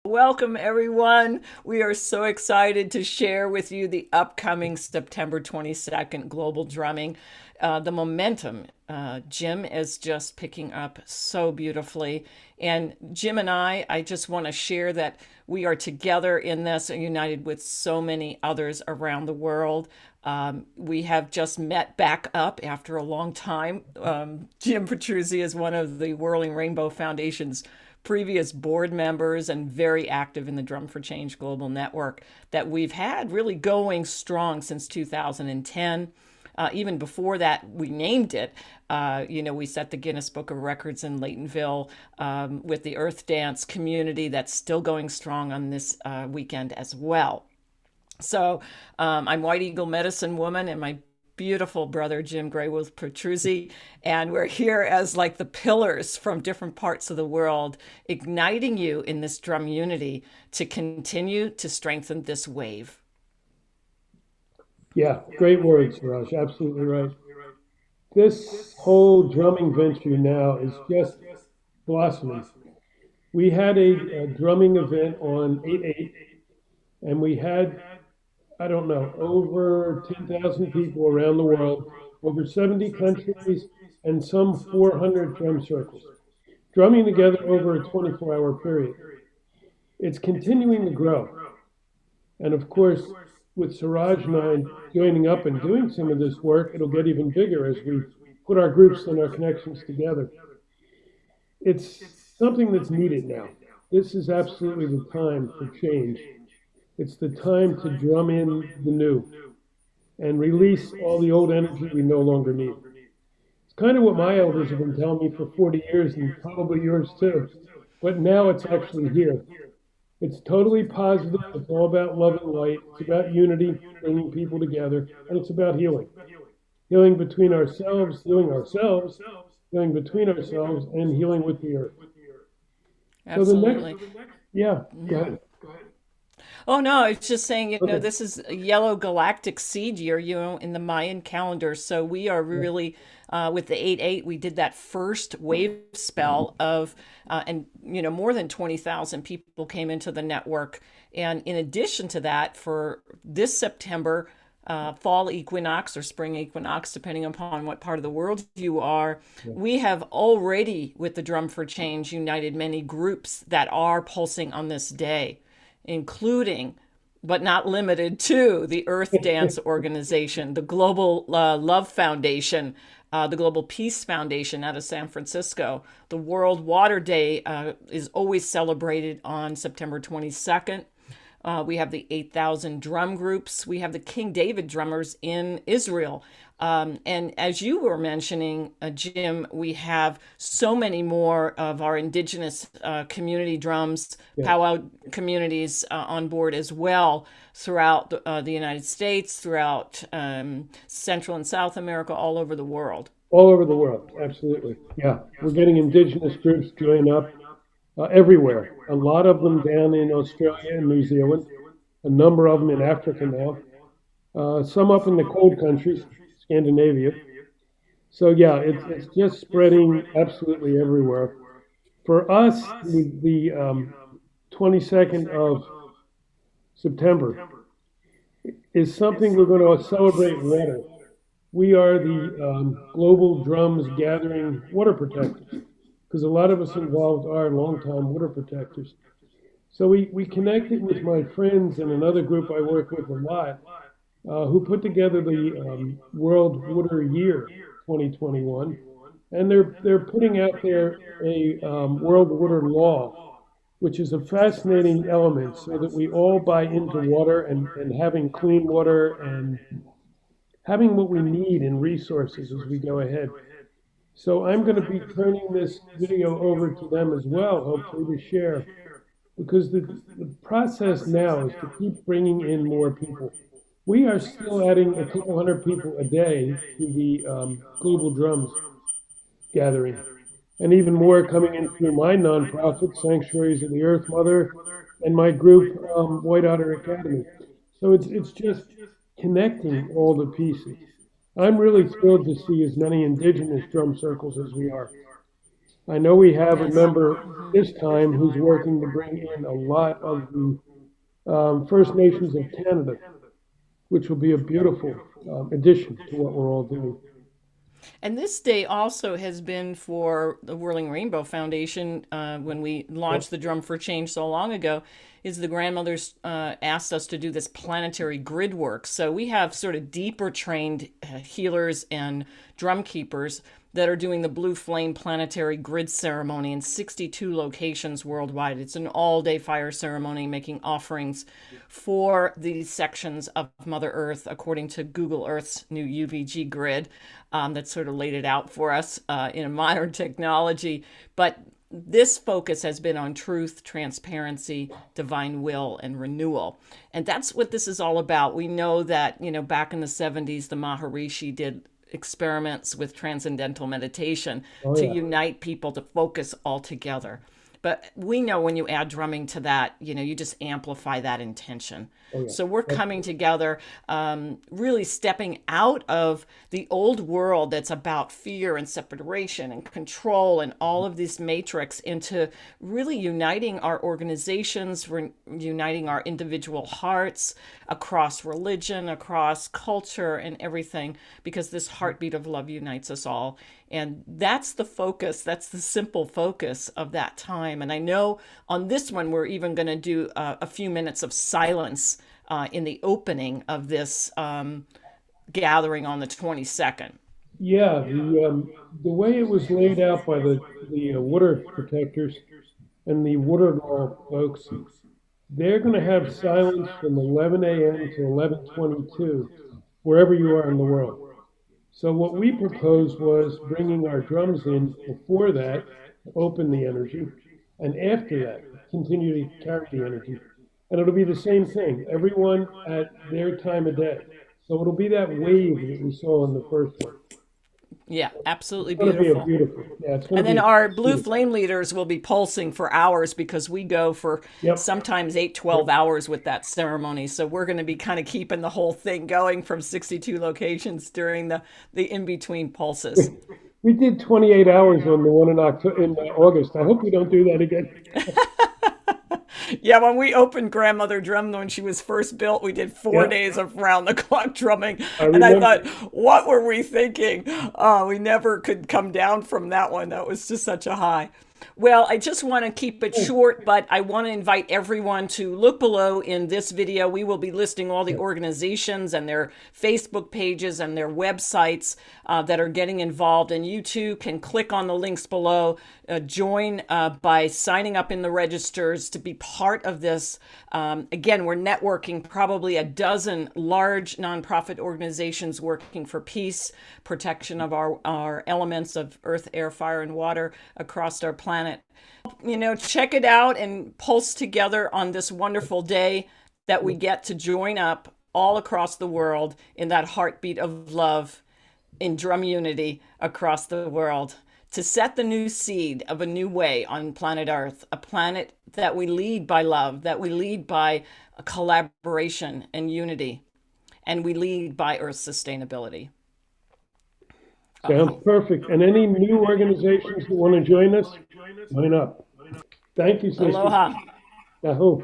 Welcome, everyone. We are so excited to share with you the upcoming September 22nd Global Drumming. The momentum, Jim is just picking up so beautifully. And Jim and I just want to share that we are together in this, united with so many others around the world. We have just met back up after a long time. Jim Petruzzi is one of the Whirling Rainbow Foundation's previous board members and very active in the Drum for Change Global Network that we've had really going strong since 2010. Even before that, we named it. We set the Guinness Book of Records in Laytonville with the Earth Dance community that's still going strong on this weekend as well. So I'm White Eagle Medicine Woman, and my beautiful brother Jim Greywolf Petruzzi, and we're here as like the pillars from different parts of the world, igniting you in this drum unity to continue to strengthen this wave. Yeah, great words, Raj. Absolutely right. This whole drumming venture now is just blossoming. We had a drumming event on 8/8, and we had, I don't know, over 10,000 people around the world, over 70 countries, and some 400 drum circles, drumming together over a 24-hour period. It's continuing to grow. And of course, with Siraj and I joining up and doing some of this work, it'll get even bigger as we put our groups and our connections together. It's something that's needed now. This is absolutely the time for change. It's the time to drum in the new and release all the old energy we no longer need. It's kind of what my elders have been telling me for 40 years and probably yours too. But now it's actually here. It's totally positive. It's all about love and light. It's about unity, bringing people together, and it's about healing. Healing between ourselves, healing between ourselves, and healing with the earth. So the next, Absolutely. yeah, go ahead. Oh no, it's just saying, Okay. this is a yellow galactic seed year, in the Mayan calendar. So we are Yeah. really, with the 8/8, we did that first wave spell of, and, more than 20,000 people came into the network. And in addition to that, for this September, fall equinox or spring equinox, depending upon what part of the world you are, Yeah. we have already, with the Drum for Change, united many groups that are pulsing on this day, including but not limited to the Earth Dance Organization, the Global Love Foundation, the Global Peace Foundation out of San Francisco. The World Water Day is always celebrated on September 22nd. We have the 8,000 drum groups. We have the King David drummers in Israel. And as you were mentioning, Jim, we have so many more of our indigenous community drums, Yes. powwow communities on board as well throughout the United States, throughout Central and South America, all over the world. All over the world. Absolutely. Yeah. We're getting indigenous groups join up everywhere. A lot of them down in Australia and New Zealand, a number of them in Africa now, some up in the cold countries, Scandinavia. So yeah, it's just spreading absolutely everywhere. For us, the 22nd of September is something we're going to celebrate water. We are the global drums gathering water protectors because a lot of us involved are longtime water protectors. So we connected with my friends and another group I work with a lot who put together the World Water Year 2021, and they're putting out there a World Water Law, which is a fascinating element, so that we all buy into water and having clean water and having what we need in resources as we go ahead. So I'm going to be turning this video over to them as well, hopefully to share, because the process now is to keep bringing in more people. We are still adding a couple hundred people a day to the Global Drums gathering, and even more coming in through my nonprofit, Sanctuaries of the Earth Mother, and my group, White Otter Academy. So it's just connecting all the pieces. I'm really thrilled to see as many indigenous drum circles as we are. I know we have a Yes. member this time who's working to bring in a lot of the First Nations of Canada, which will be a beautiful addition to what we're all doing. And this day also has been for the Whirling Rainbow Foundation. When we Yep. launched the Drum for Change so long ago, is the grandmothers asked us to do this planetary grid work. So we have sort of deeper trained healers and drum keepers that are doing the Blue Flame Planetary Grid Ceremony in 62 locations worldwide. It's an all-day fire ceremony making offerings for these sections of Mother Earth according to Google Earth's new UVG grid that sort of laid it out for us in a modern technology. But this focus has been on truth, transparency, divine will, and renewal. And that's what this is all about. We know that, back in the 70s, the Maharishi did experiments with transcendental meditation Oh, to yeah. unite people to focus all together. But we know when you add drumming to that, you just amplify that intention. Oh, yeah. So we're coming Absolutely. together, really stepping out of the old world that's about fear and separation and control and all of this matrix into really uniting our organizations, uniting our individual hearts across religion, across culture, and everything, because this heartbeat of love unites us all. And that's the focus, that's the simple focus of that time. And I know on this one, we're even going to do a few minutes of silence in the opening of this gathering on the 22nd. Yeah, the way it was laid out by the water protectors and the water law folks, they're going to have silence from 11 a.m. to 11:22, wherever you are in the world. So what we proposed was bringing our drums in before that, to open the energy, and after that, continue to carry the energy. And it'll be the same thing, everyone at their time of day. So it'll be that wave that we saw in the first one. Yeah, It's absolutely going to be a beautiful. beautiful, yeah, it's going And to be then a our blue beautiful. flame leaders will be pulsing for hours because we go for Yep, sometimes 8, yep. 12 hours with that ceremony. So we're going to be kind of keeping the whole thing going from 62 locations during the in between pulses. We did 28 hours on the one in October, in August. I hope we don't do that again. Yeah, when we opened Grandmother Drum when she was first built, we did four Yep, days of round the clock drumming. I And I remember. thought, what were we thinking? We never could come down from that one. That was just such a high. Well, I just want to keep it Oh, short, but I want to invite everyone to look below in this video. We will be listing all the yeah. organizations and their Facebook pages and their websites that are getting involved. And you too can click on the links below, join by signing up in the registers to be part of this. Again, we're networking probably a dozen large nonprofit organizations working for peace, protection of our elements of earth, air, fire, and water across our planet. Check it out and pulse together on this wonderful day that we get to join up all across the world in that heartbeat of love in drum unity across the world to set the new seed of a new way on planet Earth, a planet that we lead by love, that we lead by collaboration and unity, and we lead by Earth sustainability. Sounds perfect. And any new organizations that want to join us, join up. Thank you, sister. Aloha. Yahoo.